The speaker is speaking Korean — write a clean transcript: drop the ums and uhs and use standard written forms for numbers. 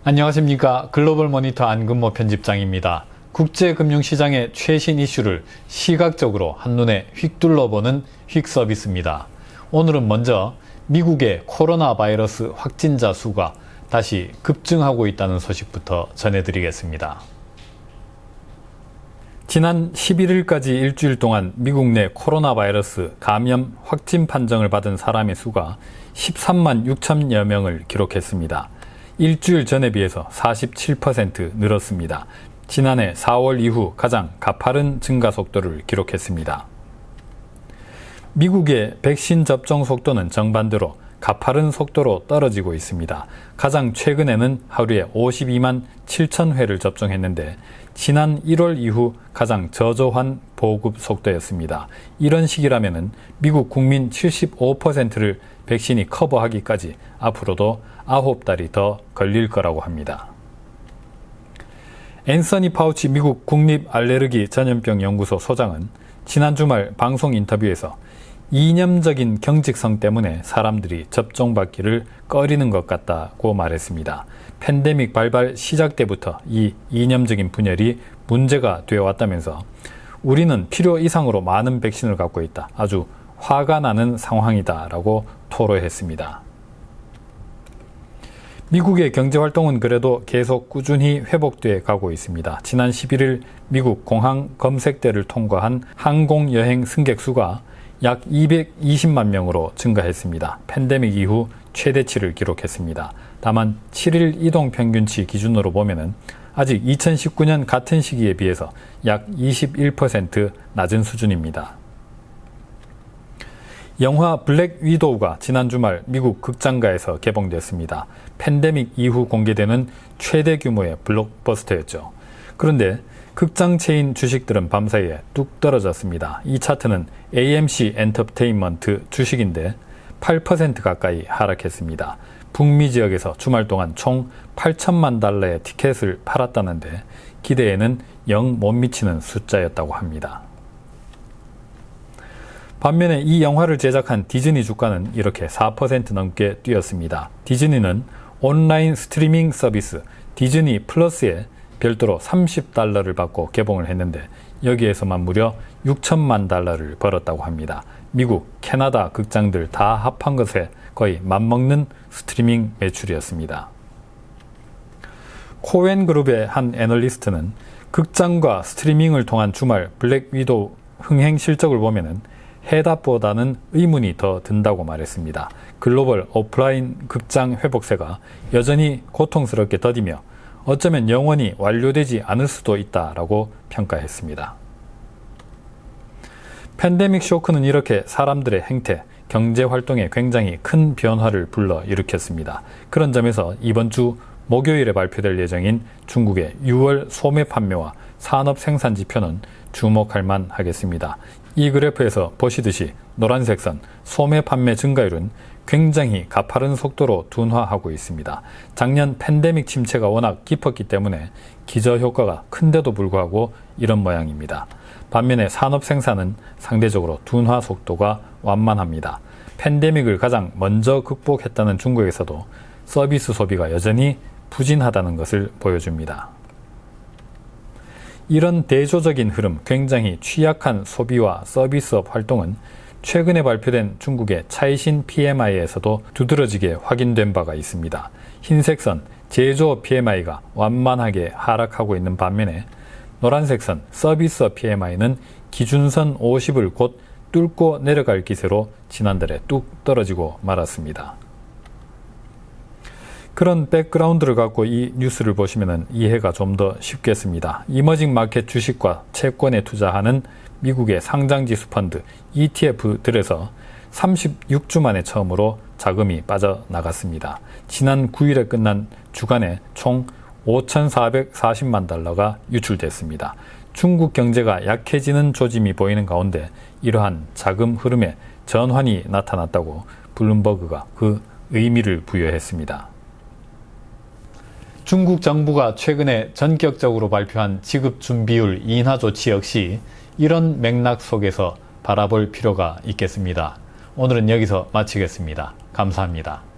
안녕하십니까. 글로벌 모니터 안근모 편집장입니다. 국제금융시장의 최신 이슈를 시각적으로 한눈에 휙둘러보는 휙 서비스입니다. 오늘은 먼저 미국의 코로나 바이러스 확진자 수가 다시 급증하고 있다는 소식부터 전해드리겠습니다. 지난 11일까지 일주일 동안 미국 내 코로나 바이러스 감염 확진 판정을 받은 사람의 수가 13만 6천여 명을 기록했습니다. 일주일 전에 비해서 47% 늘었습니다. 지난해 4월 이후 가장 가파른 증가 속도를 기록했습니다. 미국의 백신 접종 속도는 정반대로 가파른 속도로 떨어지고 있습니다. 가장 최근에는 하루에 52만 7천 회를 접종했는데 지난 1월 이후 가장 저조한 보급 속도였습니다. 이런 식이라면 미국 국민 75%를 백신이 커버하기까지 앞으로도 9달이 더 걸릴 거라고 합니다. 앤서니 파우치 미국 국립알레르기 전염병 연구소 소장은 지난 주말 방송 인터뷰에서 이념적인 경직성 때문에 사람들이 접종받기를 꺼리는 것 같다고 말했습니다. 팬데믹 발발 시작 때부터 이 이념적인 분열이 문제가 되어왔다면서 우리는 필요 이상으로 많은 백신을 갖고 있다. 아주 화가 나는 상황이다 라고 토로했습니다. 미국의 경제활동은 그래도 계속 꾸준히 회복돼 가고 있습니다. 지난 11일 미국 공항 검색대를 통과한 항공여행 승객 수가 약 220만 명으로 증가했습니다. 팬데믹 이후 최대치를 기록했습니다. 다만 7일 이동 평균치 기준으로 보면은 아직 2019년 같은 시기에 비해서 약 21% 낮은 수준입니다. 영화 블랙 위도우가 지난 주말 미국 극장가에서 개봉됐습니다. 팬데믹 이후 공개되는 최대 규모의 블록버스터였죠. 그런데 극장 체인 주식들은 밤사이에 뚝 떨어졌습니다. 이 차트는 AMC 엔터테인먼트 주식인데 8% 가까이 하락했습니다. 북미 지역에서 주말 동안 총 8천만 달러의 티켓을 팔았다는데 기대에는 영 못 미치는 숫자였다고 합니다. 반면에 이 영화를 제작한 디즈니 주가는 이렇게 4% 넘게 뛰었습니다. 디즈니는 온라인 스트리밍 서비스 디즈니 플러스에 별도로 $30를 받고 개봉을 했는데 여기에서만 무려 6천만 달러를 벌었다고 합니다. 미국, 캐나다 극장들 다 합한 것에 거의 맞먹는 스트리밍 매출이었습니다. 코엔 그룹의 한 애널리스트는 극장과 스트리밍을 통한 주말 블랙 위도우 흥행 실적을 보면은 해답보다는 의문이 더 든다고 말했습니다. 글로벌 오프라인 극장 회복세가 여전히 고통스럽게 더디며 어쩌면 영원히 완료되지 않을 수도 있다라고 평가했습니다. 팬데믹 쇼크는 이렇게 사람들의 행태, 경제활동에 굉장히 큰 변화를 불러일으켰습니다. 그런 점에서 이번 주 목요일에 발표될 예정인 중국의 6월 소매 판매와 산업 생산 지표는 주목할 만하겠습니다. 이 그래프에서 보시듯이 노란색 선 소매 판매 증가율은 굉장히 가파른 속도로 둔화하고 있습니다. 작년 팬데믹 침체가 워낙 깊었기 때문에 기저효과가 큰데도 불구하고 이런 모양입니다. 반면에 산업 생산은 상대적으로 둔화 속도가 완만합니다. 팬데믹을 가장 먼저 극복했다는 중국에서도 서비스 소비가 여전히 부진하다는 것을 보여줍니다. 이런 대조적인 흐름, 굉장히 취약한 소비와 서비스업 활동은 최근에 발표된 중국의 차이신 PMI에서도 두드러지게 확인된 바가 있습니다. 흰색 선 제조업 PMI가 완만하게 하락하고 있는 반면에 노란색 선 서비스업 PMI는 기준선 50을 곧 뚫고 내려갈 기세로 지난달에 뚝 떨어지고 말았습니다. 그런 백그라운드를 갖고 이 뉴스를 보시면 이해가 좀 더 쉽겠습니다. 이머징 마켓 주식과 채권에 투자하는 미국의 상장지수 펀드 ETF들에서 36주 만에 처음으로 자금이 빠져나갔습니다. 지난 9일에 끝난 주간에 총 5,440만 달러가 유출됐습니다. 중국 경제가 약해지는 조짐이 보이는 가운데 이러한 자금 흐름에 전환이 나타났다고 블룸버그가 그 의미를 부여했습니다. 중국 정부가 최근에 전격적으로 발표한 지급준비율 인하 조치 역시 이런 맥락 속에서 바라볼 필요가 있겠습니다. 오늘은 여기서 마치겠습니다. 감사합니다.